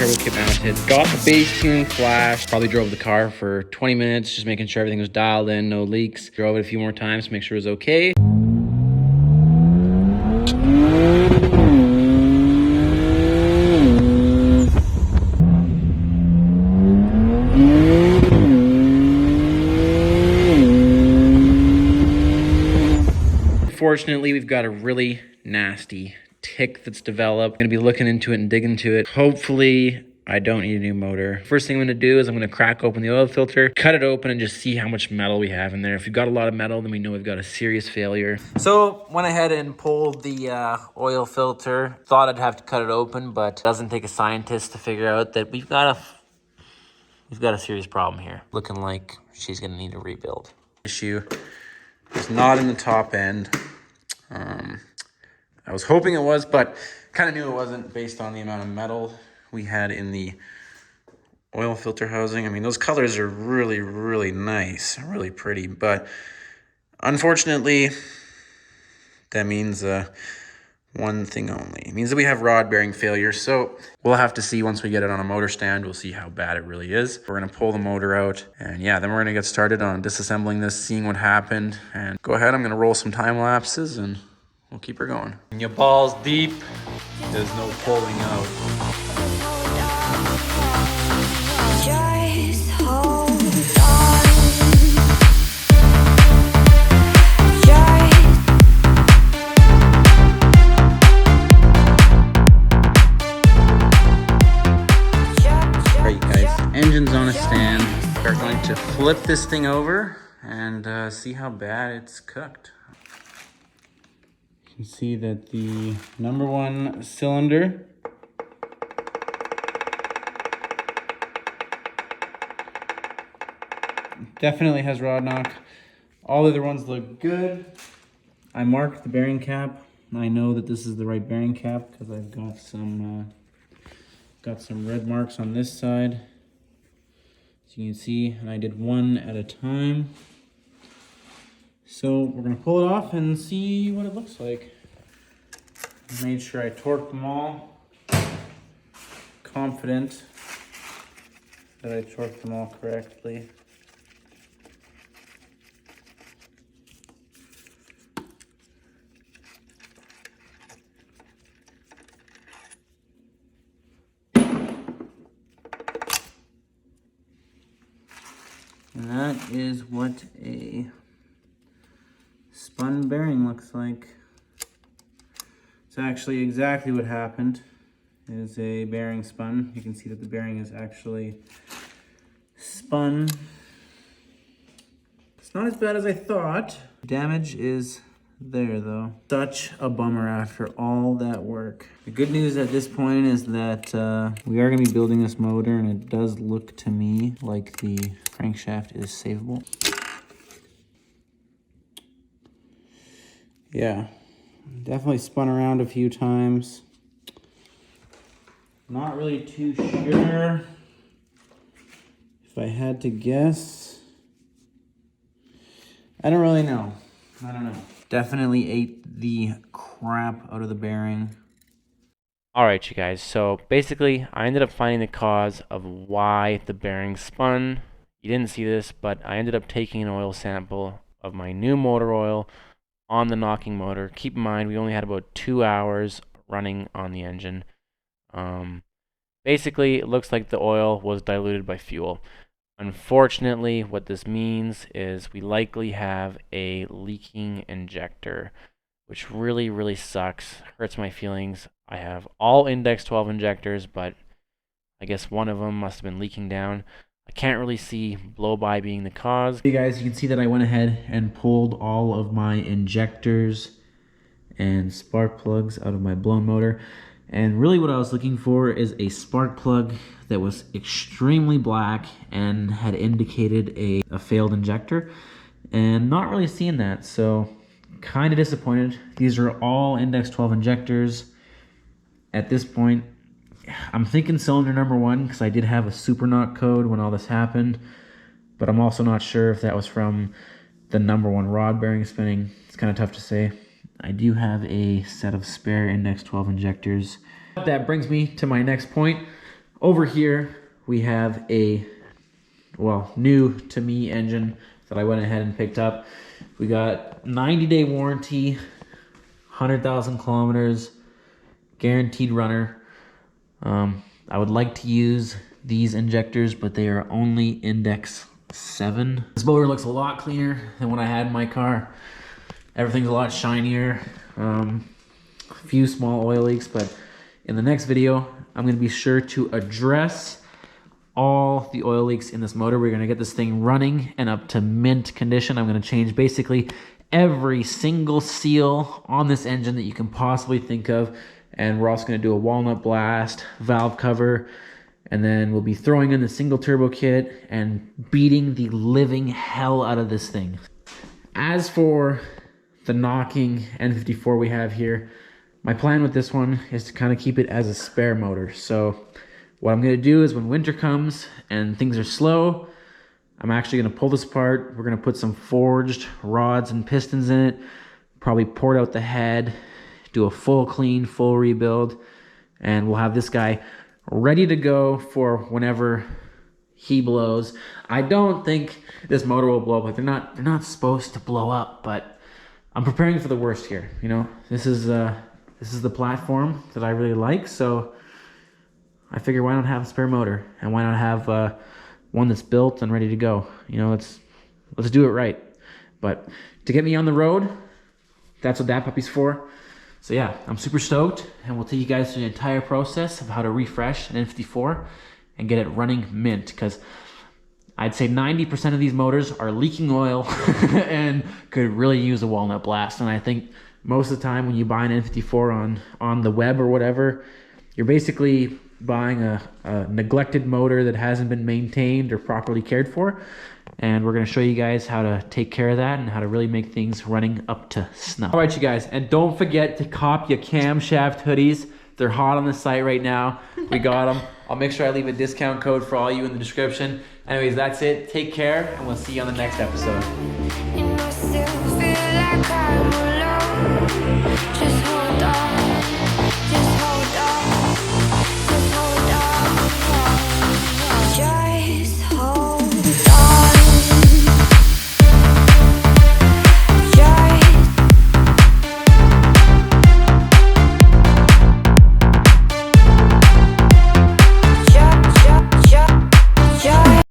turbo kit mounted. Got the base tune flash. Probably drove the car for 20 minutes, just making sure everything was dialed in, no leaks. Drove it a few more times to make sure it was okay. Unfortunately, we've got a really nasty tick that's developed. I'm gonna be looking into it and digging into it. Hopefully, I don't need a new motor. First thing I'm gonna do is I'm gonna crack open the oil filter, cut it open, and just see how much metal we have in there. If we've got a lot of metal, then we know we've got a serious failure. So, went ahead and pulled the oil filter. Thought I'd have to cut it open, but it doesn't take a scientist to figure out that we've got a serious problem here. Looking like she's gonna need a rebuild. Issue is not in the top end. I was hoping it was, but kind of knew it wasn't based on the amount of metal we had in the oil filter housing. I mean, those colors are really, really nice, really pretty, but unfortunately, that means one thing only. It means that we have rod bearing failure, so we'll have to see once we get it on a motor stand. We'll see how bad it really is. We're gonna pull the motor out, and yeah, then we're gonna get started on disassembling this, seeing what happened, and go ahead, I'm gonna roll some time lapses, and we'll keep her going. When your ball's deep, there's no pulling out. Just hold on. Alright guys, engine's on a stand. We're going to flip this thing over and see how bad it's cooked. You can see that the number one cylinder definitely has rod knock. All the other ones look good. I marked the bearing cap. I know that this is the right bearing cap because I've got some red marks on this side. So you can see, and I did one at a time. So we're gonna pull it off and see what it looks like. Made sure I torqued them all. Confident that I torqued them all correctly. And that is what a spun bearing looks like. It's actually exactly what happened. It is a bearing spun. You can see that the bearing is actually spun. It's not as bad as I thought. Damage is there though. Such a bummer after all that work. The good news at this point is that we are gonna be building this motor, and it does look to me like the crankshaft is savable. Yeah, definitely spun around a few times. Not really too sure. If I had to guess, I don't really know. I don't know. Definitely ate the crap out of the bearing. Alright, you guys, so basically I ended up finding the cause of why the bearing spun. You didn't see this, but I ended up taking an oil sample of my new motor oil on the knocking motor. Keep in mind, we only had about 2 hours running on the engine. Basically, it looks like the oil was diluted by fuel. Unfortunately, what this means is we likely have a leaking injector, which really, really sucks. Hurts my feelings. I have all Index 12 injectors, but I guess one of them must have been leaking down. I can't really see blow-by being the cause. Hey guys, you can see that I went ahead and pulled all of my injectors and spark plugs out of my blown motor. And really what I was looking for is a spark plug that was extremely black and had indicated a failed injector. And not really seeing that, so kind of disappointed. These are all Index 12 injectors. At this point, I'm thinking cylinder number one because I did have a super knock code when all this happened, but I'm also not sure if that was from the number one rod bearing spinning. It's kind of tough to say. I do have a set of spare Index 12 injectors. That brings me to my next point. Over here, we have a, well, new to me engine that I went ahead and picked up. We got 90-day warranty, 100,000 kilometers, guaranteed runner. I would like to use these injectors, but they are only index 7. This motor looks a lot cleaner than what I had in my car. Everything's a lot shinier. A few small oil leaks, but in the next video, I'm going to be sure to address all the oil leaks in this motor. We're going to get this thing running and up to mint condition. I'm going to change basically every single seal on this engine that you can possibly think of. And we're also going to do a walnut blast, valve cover, and then we'll be throwing in the single turbo kit and beating the living hell out of this thing. As for the knocking N54 we have here, my plan with this one is to kind of keep it as a spare motor. So what I'm going to do is when winter comes and things are slow, I'm actually going to pull this apart. We're going to put some forged rods and pistons in it, probably port out the head, do a full clean, full rebuild, and we'll have this guy ready to go for whenever he blows. I don't think this motor will blow up. Like they're not supposed to blow up, but I'm preparing for the worst here. You know, this is the platform that I really like, so I figure why not have a spare motor, and why not have one that's built and ready to go. You know, let's do it right. But to get me on the road, that's what that puppy's for. So yeah, I'm super stoked, and we'll take you guys through the entire process of how to refresh an N54 and get it running mint, because I'd say 90% of these motors are leaking oil and could really use a walnut blast. And I think most of the time when you buy an N54 on the web or whatever, you're basically buying a neglected motor that hasn't been maintained or properly cared for. And we're going to show you guys how to take care of that and how to really make things running up to snuff. All right, you guys, and don't forget to cop your Kamshaft hoodies. They're hot on the site right now. We got them. I'll make sure I leave a discount code for all you in the description. Anyways, that's it. Take care, and we'll see you on the next episode.